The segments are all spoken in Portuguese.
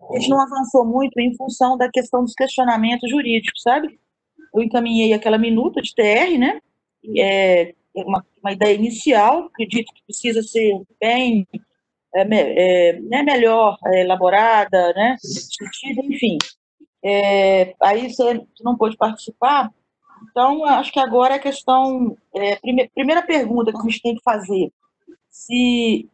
A gente não avançou muito em função da questão dos questionamentos jurídicos, sabe? Eu encaminhei aquela minuta de TR, né? Uma ideia inicial, acredito que precisa ser bem né, melhor elaborada, né, discutida, enfim. Aí você não pôde participar, então acho que agora a questão, primeira pergunta que a gente tem que fazer, se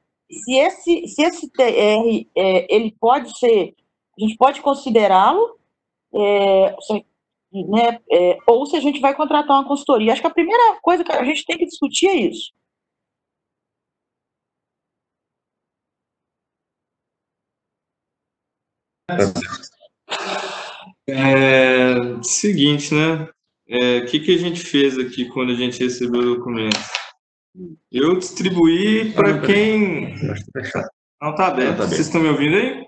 esse TR ele pode ser, a gente pode considerá-lo, né, ou se a gente vai contratar uma consultoria. Acho que a primeira coisa que a gente tem que discutir é isso. Seguinte, né? O que a gente fez aqui quando a gente recebeu o documento? Eu distribuí para quem. Não, tá aberto. Vocês estão me ouvindo aí?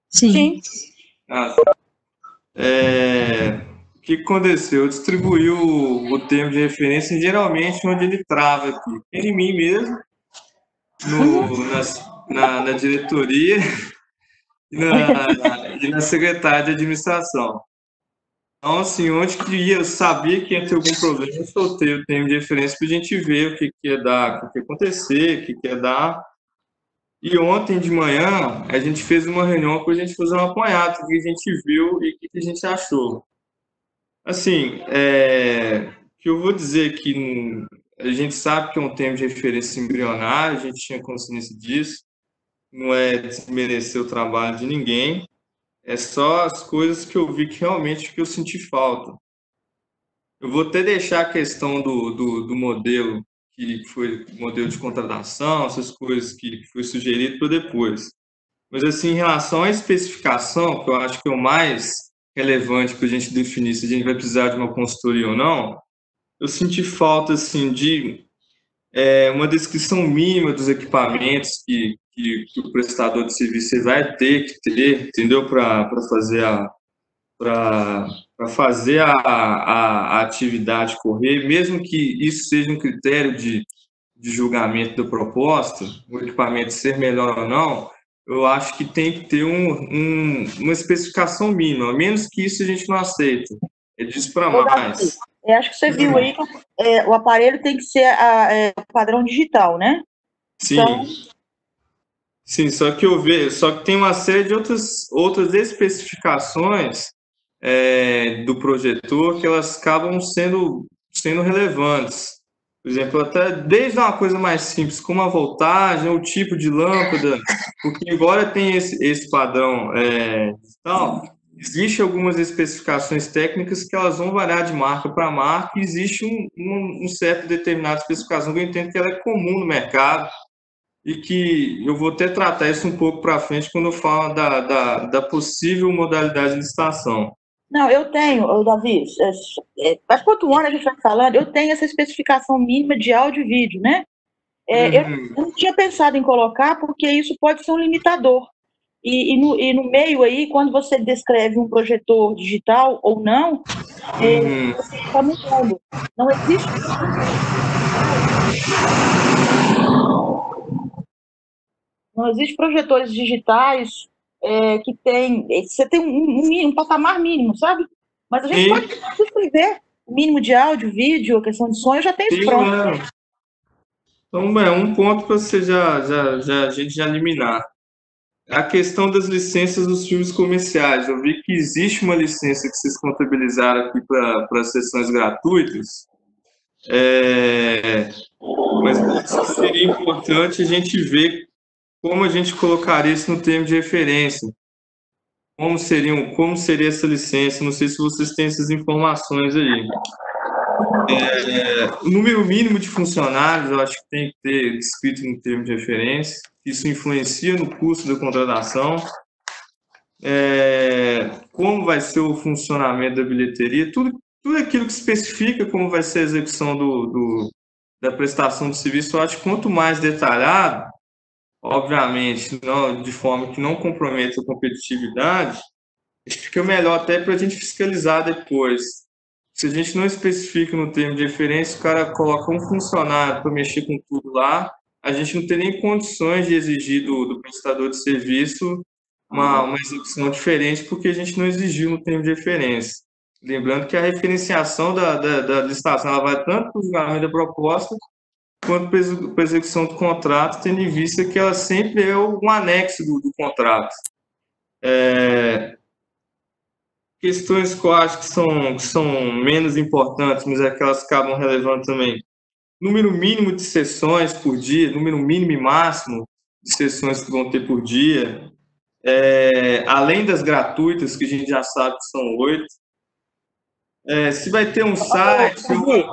Sim. O que aconteceu? Eu distribuí o termo de referência geralmente onde ele trava aqui. Em mim mesmo, na diretoria e na secretária de administração. Então, assim, onde que eu sabia que ia ter algum problema, eu soltei o termo de referência para a gente ver o que ia dar, o que ia acontecer, o que ia dar. E ontem de manhã, a gente fez uma reunião para a gente fazer um apanhado, o que a gente viu e o que a gente achou. Assim, que eu vou dizer que a gente sabe que é um termo de referência embrionário, a gente tinha consciência disso, não é desmerecer o trabalho de ninguém, é só as coisas que eu vi que realmente que eu senti falta. Eu vou até deixar a questão do modelo, que foi modelo de contratação, essas coisas que foi sugerido para depois. Mas, assim, em relação à especificação, que eu acho que é o mais relevante para a gente definir se a gente vai precisar de uma consultoria ou não, eu senti falta, assim, de uma descrição mínima dos equipamentos que o prestador de serviço vai ter que ter, entendeu? Para fazer para fazer a atividade correr, mesmo que isso seja um critério de julgamento da proposta, o equipamento ser melhor ou não, eu acho que tem que ter uma especificação mínima, menos que isso a gente não aceita. É disso para mais. Acho que você viu aí que o aparelho tem que ser o padrão digital, né? Sim. Então... Sim, só que tem uma série de outras especificações do projetor que elas acabam sendo relevantes. Por exemplo, até desde uma coisa mais simples, como a voltagem, o tipo de lâmpada, porque embora tenha esse padrão digital, existem algumas especificações técnicas que elas vão variar de marca para marca, e existe um certo determinada especificação que eu entendo que ela é comum no mercado, e que eu vou até tratar isso um pouco para frente quando eu falo da possível modalidade de licitação. Não, eu tenho, Davi, mas quanto ano a gente vai falando, eu tenho essa especificação mínima de áudio e vídeo, né? Eu não tinha pensado em colocar, porque isso pode ser um limitador. E no meio aí, quando você descreve um projetor digital ou não, você está mudando. Não existe. Não existe projetores digitais que tem. Você tem um patamar mínimo, sabe? Mas a gente pode descrever o mínimo de áudio, vídeo, a questão de som, eu já tenho isso pronto. Então, um ponto para você a gente já eliminar. A questão das licenças dos filmes comerciais. Eu vi que existe uma licença que vocês contabilizaram aqui para as sessões gratuitas. Mas seria importante a gente ver como a gente colocaria isso no termo de referência. Como seria essa licença? Não sei se vocês têm essas informações aí. O número mínimo de funcionários, eu acho que tem que ter escrito no termo de referência. Isso influencia no custo da contratação. Como vai ser o funcionamento da bilheteria, tudo aquilo que especifica como vai ser a execução da prestação de serviço, eu acho que quanto mais detalhado, obviamente, de forma que não comprometa a competitividade, fica melhor até para a gente fiscalizar depois. Se a gente não especifica no termo de referência, o cara coloca um funcionário para mexer com tudo lá, a gente não tem nem condições de exigir do prestador de serviço uma execução diferente, porque a gente não exigiu no termo de referência. Lembrando que a referenciação da licitação ela vai tanto para o julgamento da proposta, quanto para a execução do contrato, tendo em vista que ela sempre é um anexo do contrato. Questões que eu acho que são menos importantes, mas é que elas acabam relevando também. Número mínimo de sessões por dia, número mínimo e máximo de sessões que vão ter por dia, além das gratuitas, que a gente já sabe que são 8. Se vai ter um site... Davi,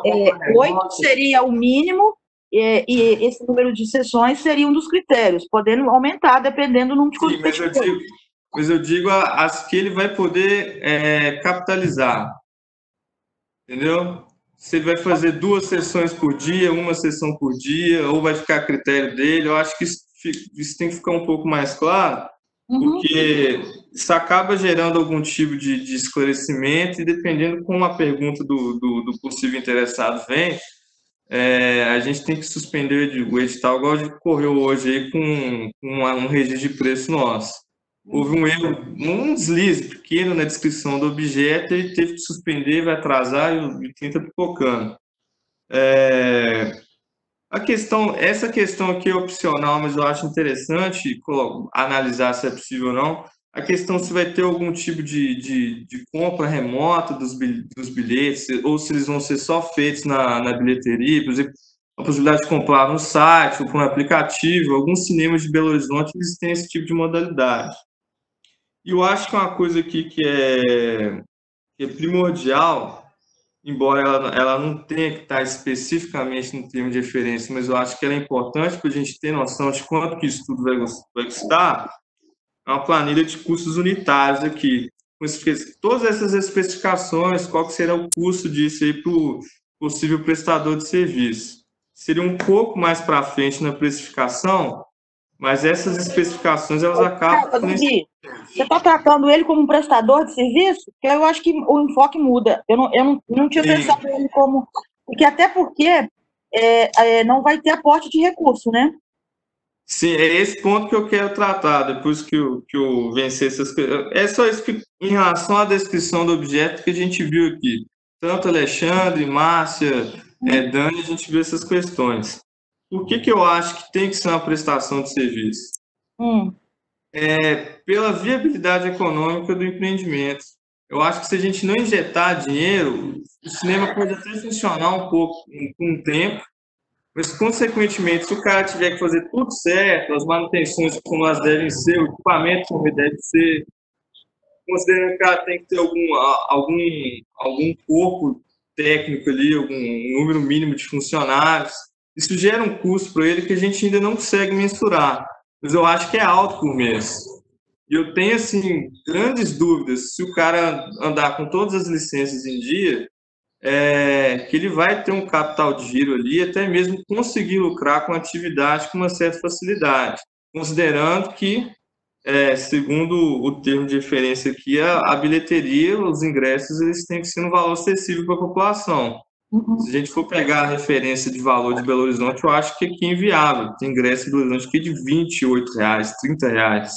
8 seria o mínimo, e esse número de sessões seria um dos critérios, podendo aumentar dependendo do número de competidores. Mas eu digo as que ele vai poder capitalizar, entendeu? Se ele vai fazer 2 sessões por dia, 1 sessão por dia, ou vai ficar a critério dele, eu acho que isso tem que ficar um pouco mais claro, porque isso acaba gerando algum tipo de esclarecimento, e dependendo como a pergunta do possível interessado vem, a gente tem que suspender o edital, igual ocorreu hoje aí com um registro de preço nosso. Houve um erro, um deslize pequeno na descrição do objeto, ele teve que suspender, vai atrasar, e o item está pipocando. Essa questão aqui é opcional, mas eu acho interessante analisar se é possível ou não. A questão se vai ter algum tipo de compra remota dos bilhetes, ou se eles vão ser só feitos na bilheteria, por exemplo, a possibilidade de comprar no site ou por um aplicativo. Alguns cinemas de Belo Horizonte eles têm esse tipo de modalidade. E eu acho que uma coisa aqui que é primordial, embora ela não tenha que estar especificamente no termo de referência, mas eu acho que ela é importante para a gente ter noção de quanto que isso tudo vai custar, é uma planilha de custos unitários aqui, com todas essas especificações, qual que será o custo disso aí para o possível prestador de serviço. Seria um pouco mais para frente na precificação, mas essas especificações elas acabam... Você está tratando ele como um prestador de serviço? Porque eu acho que o enfoque muda. Eu não tinha pensado nele como... Até porque não vai ter aporte de recurso, né? Sim, é esse ponto que eu quero tratar, depois que eu vencer essas coisas. É só isso que, em relação à descrição do objeto, que a gente viu aqui. Tanto Alexandre, Márcia, Dani, a gente viu essas questões. Por que eu acho que tem que ser uma prestação de serviço? Pela viabilidade econômica do empreendimento. Eu acho que se a gente não injetar dinheiro, o cinema pode até funcionar um pouco, um tempo, mas, consequentemente, se o cara tiver que fazer tudo certo, as manutenções como elas devem ser, o equipamento como ele deve ser, considerando que o cara tem que ter algum corpo técnico ali, algum número mínimo de funcionários, isso gera um custo para ele que a gente ainda não consegue mensurar, mas eu acho que é alto por mês. E eu tenho, assim, grandes dúvidas se o cara andar com todas as licenças em dia, que ele vai ter um capital de giro ali, até mesmo conseguir lucrar com a atividade com uma certa facilidade, considerando que, segundo o termo de referência aqui, a bilheteria, os ingressos, eles têm que ser um valor acessível para a população. Se a gente for pegar a referência de valor de Belo Horizonte, eu acho que aqui é inviável. Tem ingresso em Belo Horizonte aqui de R$ 28, R$ 30.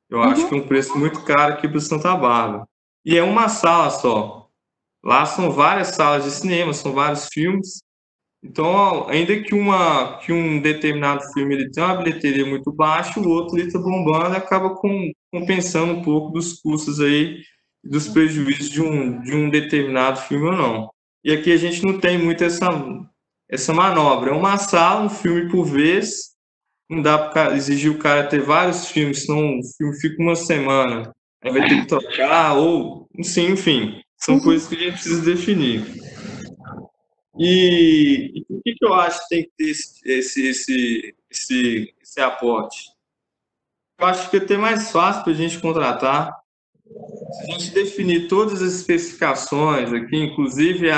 Eu acho que é um preço muito caro aqui para Santa Bárbara. E é uma sala só. Lá são várias salas de cinema, são vários filmes. Então, ainda que um determinado filme ele tenha uma bilheteria muito baixa, o outro está bombando e acaba compensando um pouco dos custos aí, dos prejuízos de um determinado filme ou não. E aqui a gente não tem muito essa manobra. É uma sala, um filme por vez. Não dá para exigir o cara ter vários filmes, senão o filme fica uma semana. Aí vai ter que trocar, ou... Sim, enfim. São coisas que a gente precisa definir. E por que eu acho que tem que ter esse aporte? Eu acho que é até mais fácil para a gente contratar. Se a gente definir todas as especificações aqui, inclusive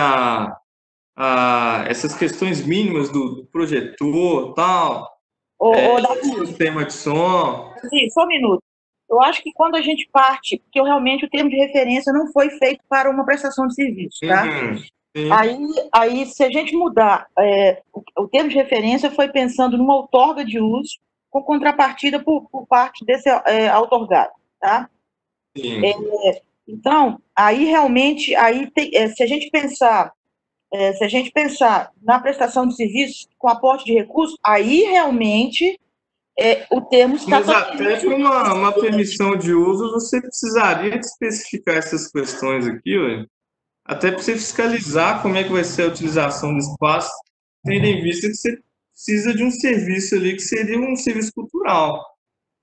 essas questões mínimas do projetor, tal, sistema de som... Sim, só um minuto. Eu acho que quando a gente parte, porque realmente o termo de referência não foi feito para uma prestação de serviço, tá? Sim. Aí, se a gente mudar, o termo de referência foi pensando numa outorga de uso com contrapartida por parte desse outorgado, tá? Sim. Então, aí realmente, se a gente pensar na prestação de serviços com aporte de recursos, aí realmente o termo está Mas até totalmente. para uma permissão de uso, você precisaria de especificar essas questões aqui, ué. Até para você fiscalizar como é que vai ser a utilização do espaço, tendo em vista que você precisa de um serviço ali que seria um serviço cultural.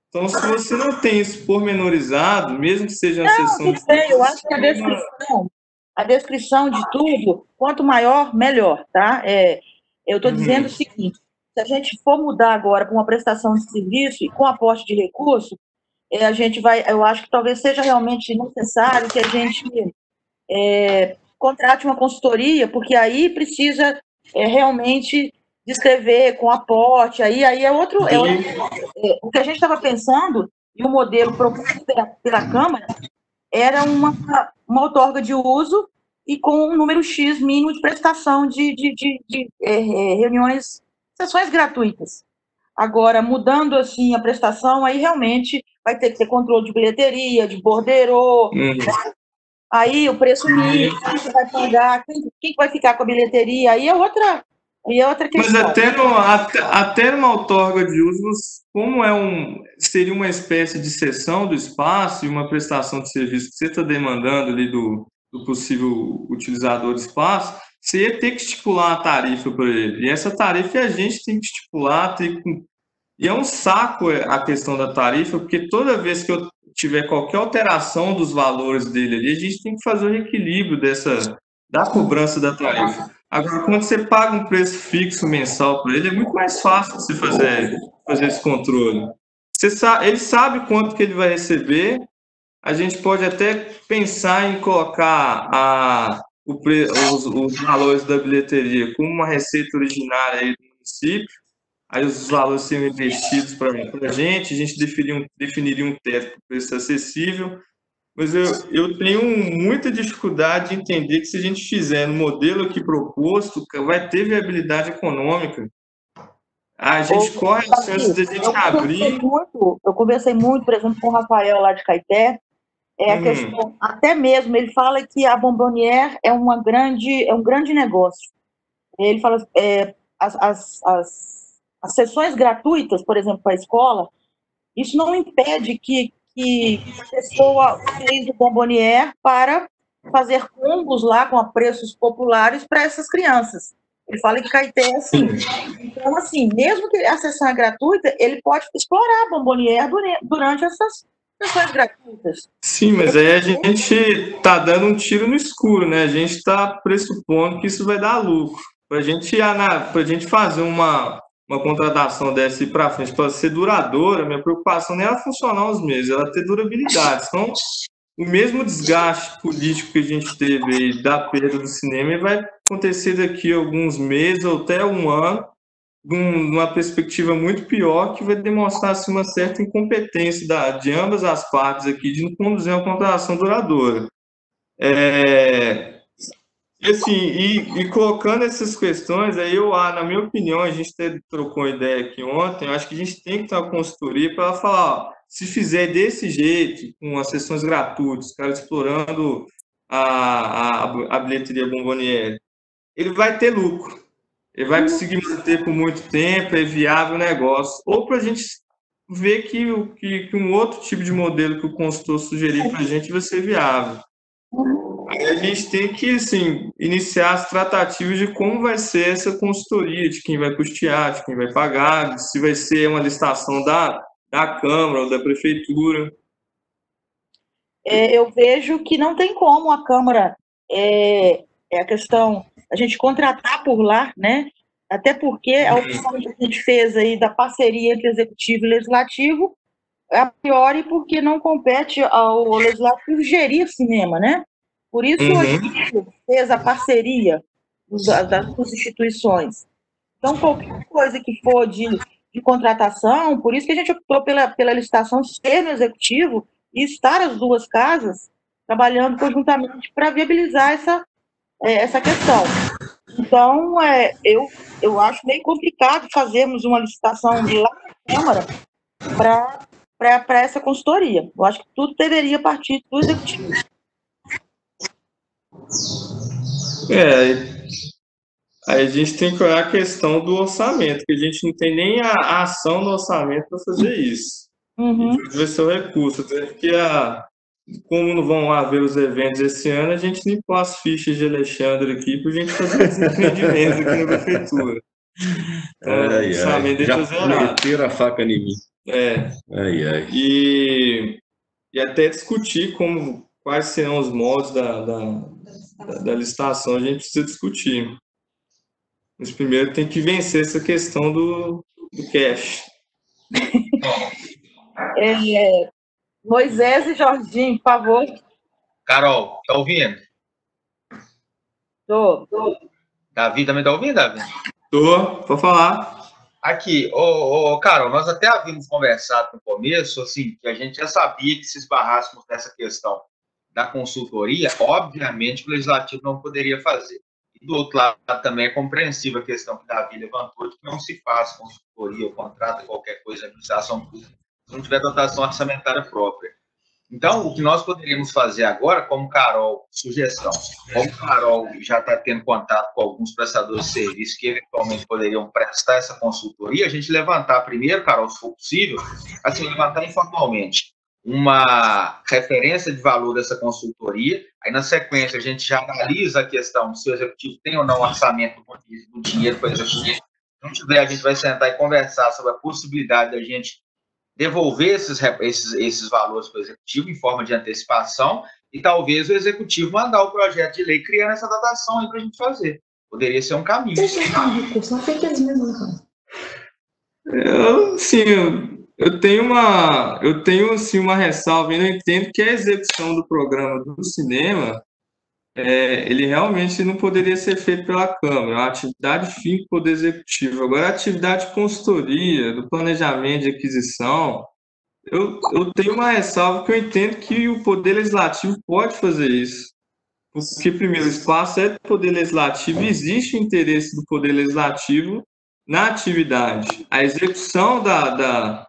Então, se você não tem isso pormenorizado, mesmo que seja uma Não, sessão de tudo bem, eu acho que sistema. a descrição de tudo, quanto maior, melhor, tá? Eu estou dizendo o Uhum. seguinte: se a gente for mudar agora para uma prestação de serviço e com aporte de recurso, a gente vai, eu acho que talvez seja realmente necessário que a gente contrate uma consultoria, porque aí precisa realmente descrever com aporte, aí o que a gente estava pensando, e o modelo proposto pela Câmara, era uma outorga de uso e com um número X mínimo de prestação de reuniões, sessões gratuitas. Agora, mudando assim a prestação, aí realmente vai ter que ter controle de bilheteria, de borderô, aí o preço mínimo, quem que vai pagar, quem que vai ficar com a bilheteria, aí é outra Mas questão. até numa outorga de usos, como seria uma espécie de cessão do espaço e uma prestação de serviço que você está demandando ali do possível utilizador do espaço, você ia ter que estipular a tarifa para ele. E essa tarifa a gente tem que estipular, e é um saco a questão da tarifa, porque toda vez que eu tiver qualquer alteração dos valores dele ali, a gente tem que fazer o reequilíbrio da cobrança da tarifa. Agora, quando você paga um preço fixo mensal para ele, é muito mais fácil de você fazer esse controle. Ele sabe quanto que ele vai receber, a gente pode até pensar em colocar os valores da bilheteria como uma receita originária aí do município, aí os valores seriam investidos para a gente definiria um teto para o preço acessível, mas eu tenho muita dificuldade de entender que se a gente fizer no modelo aqui proposto, vai ter viabilidade econômica. A gente corre as chances de a gente abrir. Eu conversei muito, por exemplo, com o Rafael lá de Caeté, a questão, até mesmo, ele fala que a Bombonière é um grande negócio. Ele fala, as sessões gratuitas, por exemplo, para a escola, isso não impede que a pessoa utilize o Bombonière para fazer combos lá com preços populares para essas crianças. Ele fala que Caeté é assim. Então, assim, mesmo que a sessão é gratuita, ele pode explorar a Bombonière durante essas sessões gratuitas. Sim, mas aí a gente está dando um tiro no escuro, né? A gente está pressupondo que isso vai dar lucro. Para a gente fazer uma contratação dessa para frente, para ser duradoura, minha preocupação não é ela funcionar uns meses, ela ter durabilidade. Então, o mesmo desgaste político que a gente teve aí da perda do cinema vai acontecer daqui a alguns meses ou até um ano, numa perspectiva muito pior, que vai demonstrar assim, uma certa incompetência de ambas as partes aqui de não conduzir uma contratação duradoura. Assim, e colocando essas questões, aí na minha opinião, a gente até trocou ideia aqui ontem, eu acho que a gente tem que ter uma consultoria para falar, ó, se fizer desse jeito, com as sessões gratuitas, cara explorando a bilheteria Bomboniere, ele vai ter lucro. Ele vai conseguir manter por muito tempo, é viável o negócio. Ou para a gente ver que um outro tipo de modelo que o consultor sugerir para a gente vai ser viável. Aí a gente tem que, assim, iniciar as tratativas de como vai ser essa consultoria, de quem vai custear, de quem vai pagar, se vai ser uma licitação da Câmara ou da Prefeitura. Eu vejo que não tem como a Câmara, a questão, a gente contratar por lá, né? Até porque a opção que a gente fez aí da parceria entre Executivo e Legislativo é a priori porque não compete ao Legislativo gerir cinema, né? Por isso a Uhum. gente fez a parceria das duas instituições. Então, qualquer coisa que for de contratação, por isso que a gente optou pela licitação ser no Executivo e estar as duas casas trabalhando conjuntamente para viabilizar essa questão. Então, eu acho meio complicado fazermos uma licitação de lá na Câmara para essa consultoria. Eu acho que tudo deveria partir do Executivo. Aí a gente tem que olhar a questão do orçamento, que a gente não tem nem a ação no orçamento para fazer isso. Uhum. E vai ser o recurso, porque como não vão haver os eventos esse ano, a gente limpou as fichas de Alexandre aqui para a gente fazer esse empreendimento aqui na prefeitura. Então, o orçamento deixa zerado. Meter a faca em mim. E até discutir quais serão os moldes da licitação, a gente precisa discutir. Mas primeiro tem que vencer essa questão do cash. Moisés e Jorginho, por favor. Carol, tá ouvindo? Tô. Davi também tá ouvindo, Davi? Tô, vou falar. Aqui, Carol, nós até havíamos conversado no começo, assim, que a gente já sabia que se esbarrássemos nessa questão da consultoria, obviamente o legislativo não poderia fazer. E do outro lado também é compreensível a questão que o Davi levantou de que não se faz consultoria ou contrata qualquer coisa na administração pública se não tiver dotação orçamentária própria. Então, o que nós poderíamos fazer agora, como Carol, sugestão, como Carol já está tendo contato com alguns prestadores de serviço que eventualmente poderiam prestar essa consultoria, a gente levantar primeiro, Carol, se for possível, assim, levantar informalmente uma referência de valor dessa consultoria, aí na sequência a gente já analisa a questão se o executivo tem ou não orçamento do dinheiro para o executivo. Se não tiver, a gente vai sentar e conversar sobre a possibilidade da gente devolver esses valores para o executivo em forma de antecipação e talvez o executivo mandar o projeto de lei criando essa dotação aí para a gente fazer. Poderia ser um caminho. Eu tenho assim, uma ressalva, eu entendo que a execução do programa do cinema, ele realmente não poderia ser feito pela Câmara, é uma atividade fim do Poder Executivo. Agora, a atividade de consultoria, do planejamento de aquisição, eu tenho uma ressalva que eu entendo que o Poder Legislativo pode fazer isso. Porque, primeiro, o espaço é do Poder Legislativo, existe interesse do Poder Legislativo na atividade. A execução da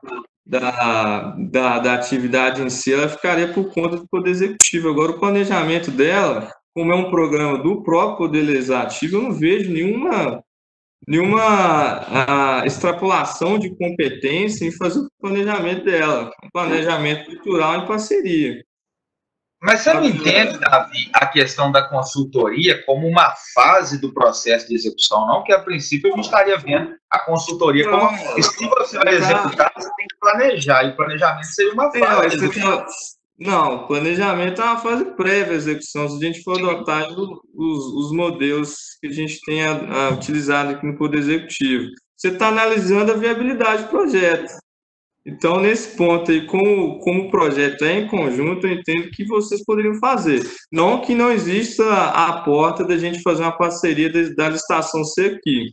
atividade em si, ela ficaria por conta do Poder Executivo. Agora, o planejamento dela, como é um programa do próprio Poder Legislativo, eu não vejo nenhuma extrapolação de competência em fazer o planejamento dela. Um planejamento cultural em parceria. Mas você não entende, Davi, a questão da consultoria como uma fase do processo de execução, não? Que a princípio a gente estaria vendo a consultoria como... E se você vai executar, você tem que planejar, e o planejamento seria uma fase. Não, o planejamento é uma fase prévia à execução. Se a gente for adotar os modelos que a gente tem utilizado aqui no Poder Executivo, você está analisando a viabilidade do projeto. Então, nesse ponto aí, como o projeto é em conjunto, eu entendo que vocês poderiam fazer. Não que não exista a porta da gente fazer uma parceria da licitação ser aqui.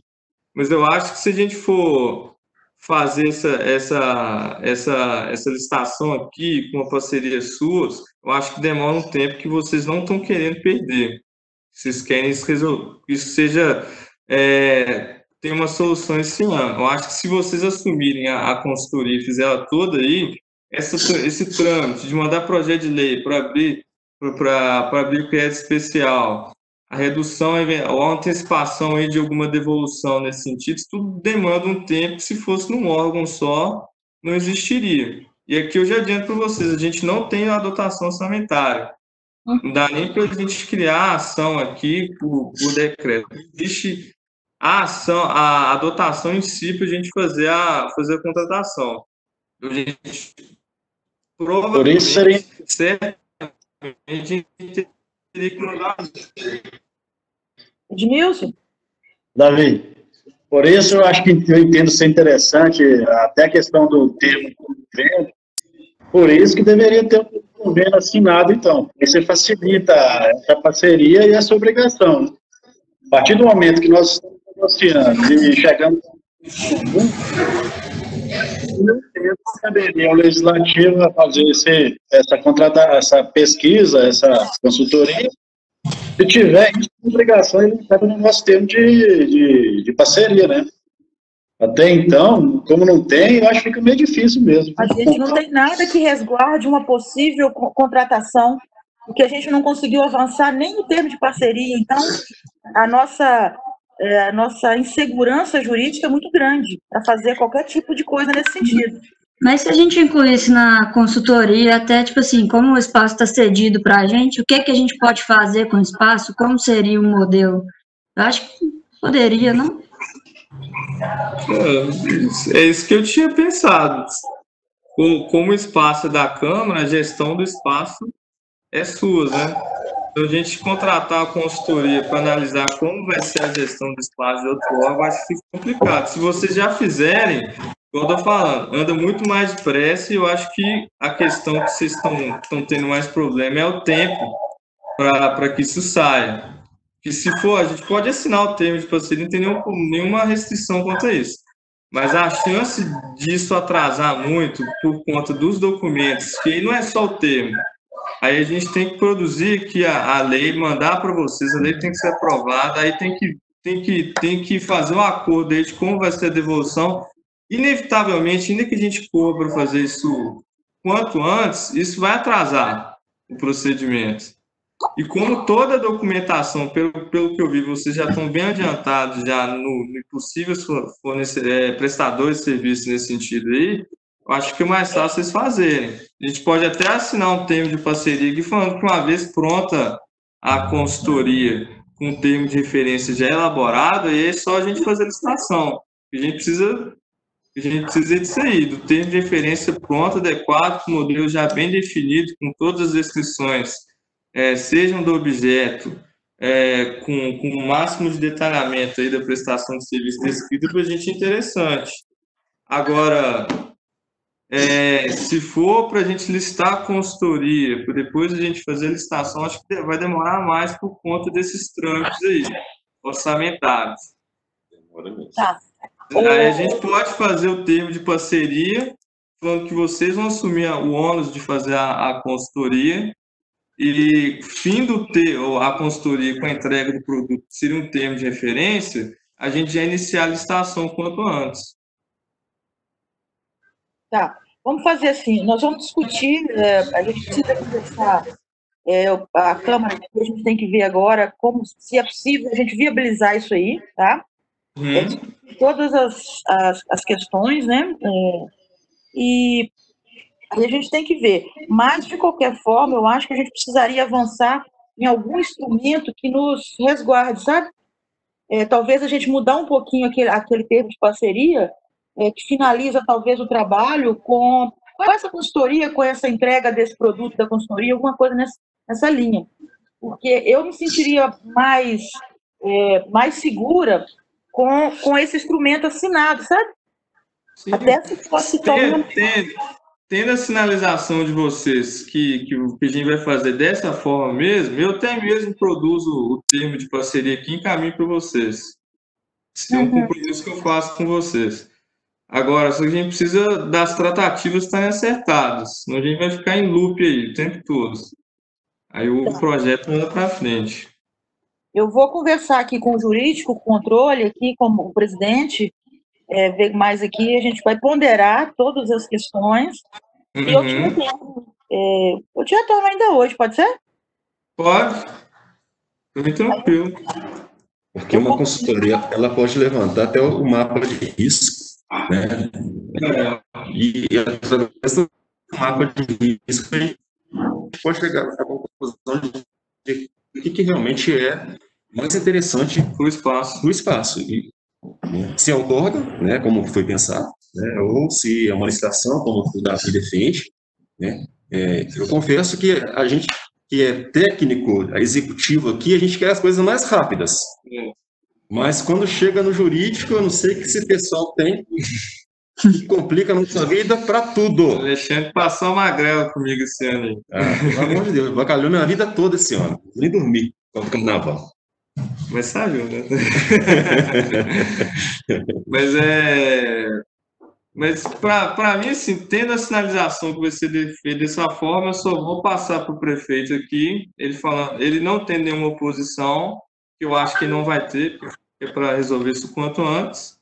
Mas eu acho que se a gente for fazer essa licitação aqui com uma parceria suas, eu acho que demora um tempo que vocês não estão querendo perder. Vocês querem isso seja... tem uma solução esse ano. Eu acho que se vocês assumirem a consultoria e fizer ela toda aí, esse trâmite de mandar projeto de lei para abrir crédito especial, a redução ou a antecipação aí de alguma devolução nesse sentido, isso tudo demanda um tempo que, se fosse num órgão só, não existiria. E aqui eu já adianto para vocês, a gente não tem a dotação orçamentária. Não dá nem para a gente criar a ação aqui por decreto. Existe a ação, a dotação em si para a gente fazer a contratação. A gente provavelmente, certamente, teria que mandar. Edmilson? Davi, por isso eu acho que eu entendo ser interessante até a questão do termo convênio, por isso que deveria ter um convênio assinado, então. Isso facilita essa parceria e essa obrigação. A partir do momento que nós estamos negociando e chegando caberia ao legislativo a fazer essa pesquisa, essa consultoria, Se tiver obrigação, ele está no nosso termo de parceria, né? Até então, como não tem, eu acho que fica meio difícil mesmo. A gente não tem nada que resguarde uma possível contratação, porque a gente não conseguiu avançar nem no termo de parceria. Então, a nossa insegurança jurídica é muito grande para fazer qualquer tipo de coisa nesse sentido. Mas se a gente incluísse na consultoria, até tipo assim, como o espaço está cedido para a gente, o que que a gente pode fazer com o espaço? Como seria o modelo? Eu acho que poderia, não? É isso que eu tinha pensado. Como o espaço é da Câmara, a gestão do espaço é sua, né? Então, a gente contratar a consultoria para analisar como vai ser a gestão do espaço de outro órgão, acho que fica complicado. Se vocês já fizerem, como eu estou falando, anda muito mais depressa e eu acho que a questão que vocês estão tendo mais problema é o tempo para que isso saia. Que se for, a gente pode assinar o termo de parceria, não tem nenhuma restrição quanto a isso. Mas a chance disso atrasar muito por conta dos documentos, que aí não é só o termo, aí a gente tem que produzir que a lei, mandar para vocês, a lei tem que ser aprovada, aí tem que fazer um acordo aí de como vai ser a devolução. Inevitavelmente, ainda que a gente corra para fazer isso quanto antes, isso vai atrasar o procedimento. E como toda a documentação, pelo que eu vi, vocês já estão bem adiantados já no possíveis prestadores de serviço nesse sentido aí, eu acho que é mais fácil vocês fazerem. A gente pode até assinar um termo de parceria aqui, falando que uma vez pronta a consultoria com um termo de referência já elaborado, aí é só a gente fazer a licitação. A gente precisa disso aí, do termo de referência pronto, adequado, com o modelo já bem definido, com todas as descrições, sejam do objeto, com o máximo de detalhamento aí da prestação de serviço descrito, para a gente é interessante. Agora, se for para a gente listar a consultoria, para depois a gente fazer a licitação, acho que vai demorar mais por conta desses trâmites aí, orçamentários. Demora mesmo. Tá. Aí a gente pode fazer o termo de parceria, falando que vocês vão assumir o ônus de fazer a consultoria, e fim a consultoria com a entrega do produto seria um termo de referência, a gente já iniciar a licitação quanto antes. Tá, vamos fazer assim, nós vamos discutir, a gente precisa conversar, a Câmara, a gente tem que ver agora como, se é possível, a gente viabilizar isso aí, tá? Todas as questões, né? E a gente tem que ver. Mas, de qualquer forma, eu acho que a gente precisaria avançar em algum instrumento que nos resguarde, sabe? Talvez a gente mudar um pouquinho aquele termo de parceria, que finaliza, talvez, o trabalho com essa consultoria, com essa entrega desse produto da consultoria, alguma coisa nessa linha. Porque eu me sentiria mais segura com esse instrumento assinado, sabe? Sim. Até se fosse tendo a sinalização de vocês que a gente vai fazer dessa forma mesmo, eu até mesmo produzo o termo de parceria aqui e encaminho para vocês. Esse é um compromisso que eu faço com vocês. Agora, só que a gente precisa das tratativas estarem acertadas, senão a gente vai ficar em loop aí o tempo todo. Aí o projeto anda para frente. Eu vou conversar aqui com o jurídico, com o controle, aqui com o presidente, ver mais aqui, a gente vai ponderar todas as questões, e eu te retorno ainda hoje, pode ser? Pode, bem tranquilo. Porque uma consultoria, ela pode levantar até o mapa de risco, né? E através do mapa de risco, a gente pode chegar à conclusão de o que realmente é mais interessante para o espaço. E se é outorga, né, como foi pensado, né, ou se é uma licitação, como o Davi defende, né, eu confesso que a gente, que é técnico, executivo aqui, a gente quer as coisas mais rápidas. Mas quando chega no jurídico, eu não sei o que esse pessoal tem, que complica a nossa vida para tudo. O Alexandre passou uma grela comigo esse ano aí. Pelo amor de Deus, bacalhou minha vida toda esse ano. Nem dormi com o carnaval. Mas saiu, né? Mas, para mim, assim, tendo a sinalização que vai ser feita dessa forma, eu só vou passar para o prefeito aqui, ele não tem nenhuma oposição, que eu acho que não vai ter, porque é para resolver isso quanto antes.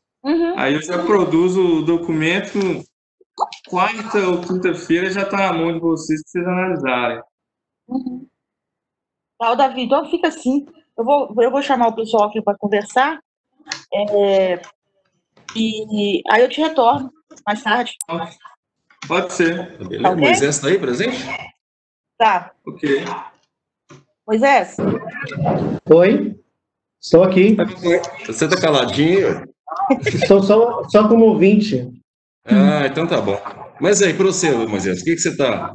Aí eu já produzo o documento, quarta ou quinta-feira já está na mão de vocês para vocês analisarem. Tá, Davi, então fica assim. Eu vou chamar o pessoal aqui para conversar. E aí eu te retorno mais tarde. Pode ser. Beleza. Tá okay? Moisés está aí presente? Tá. Ok. Moisés? Oi, estou aqui. Você está caladinho? Estou só como ouvinte. Ah, então tá bom. Mas aí, para você, Moisés, o que você está...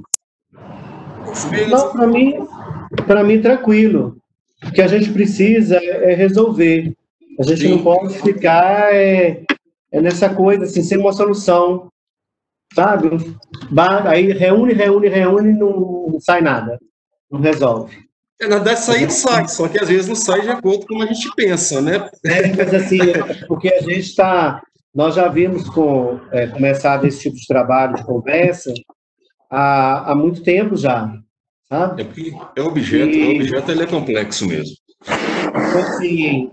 Não, para mim, tranquilo. O que a gente precisa é resolver. A gente não pode ficar nessa coisa, assim, sem uma solução, sabe? Aí reúne, não sai nada, não resolve. Na verdade, sair sai, só que às vezes não sai de acordo com como a gente pensa, né? Mas assim, porque a gente está... Nós já vimos começado esse tipo de trabalho, de conversa, há muito tempo já, sabe? É porque o objeto ele é complexo mesmo. Então, assim,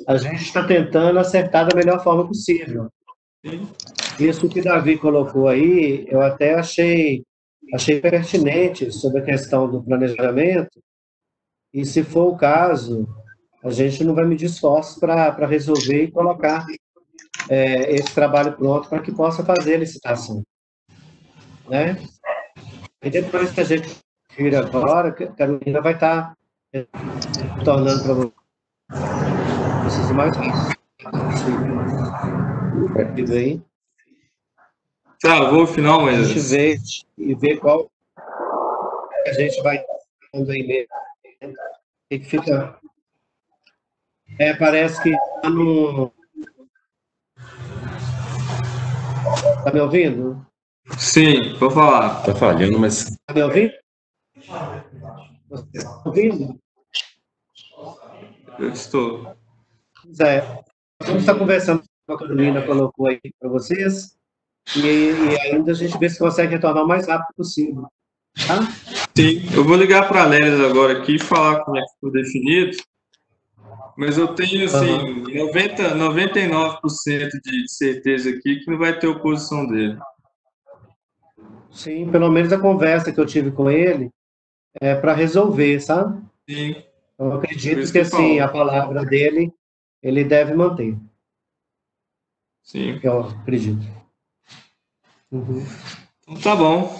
a gente está tentando acertar da melhor forma possível. Isso que o Davi colocou aí, eu até achei pertinente sobre a questão do planejamento, e se for o caso, a gente não vai medir esforços para resolver e colocar esse trabalho pronto para que possa fazer a licitação. Né? E depois que a gente vir agora, a Carolina vai estar tornando para vocês o mais rápido aí. Travou o final, mas... A gente vê qual a gente vai dando aí mesmo. O que fica... parece que está no... Tá me ouvindo? Sim, vou falar. Tá falhando, mas... Tá me ouvindo? Você está ouvindo? Eu estou. A gente está conversando com a Carolina, colocou aí para vocês, e ainda a gente vê se consegue retornar o mais rápido possível. Tá? Sim, eu vou ligar para a Lélis agora aqui e falar como é que ficou definido, mas eu tenho, assim, 99% de certeza aqui que não vai ter oposição dele. Sim, pelo menos a conversa que eu tive com ele é para resolver, sabe? Sim. Eu acredito que, assim, a palavra dele, ele deve manter. Sim. Eu acredito. Uhum. Então tá bom.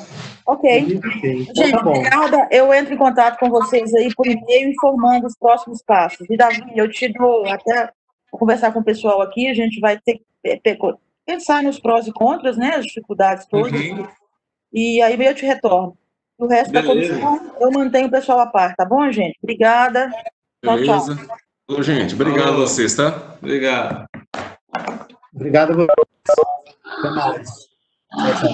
Ok. Gente, tá bom. obrigada. Eu entro em contato com vocês aí por e-mail informando os próximos passos. E, Davi, eu te dou até... Vou conversar com o pessoal aqui, a gente vai ter que pensar nos prós e contras, né? As dificuldades todas. E aí eu te retorno. O resto da comissão, eu mantenho o pessoal a par, tá bom, gente? Obrigada. Beleza. Tchau, tchau. Ô, gente, obrigado a vocês, tá? Obrigado. Obrigado a vocês. Até mais. Tchau, tchau.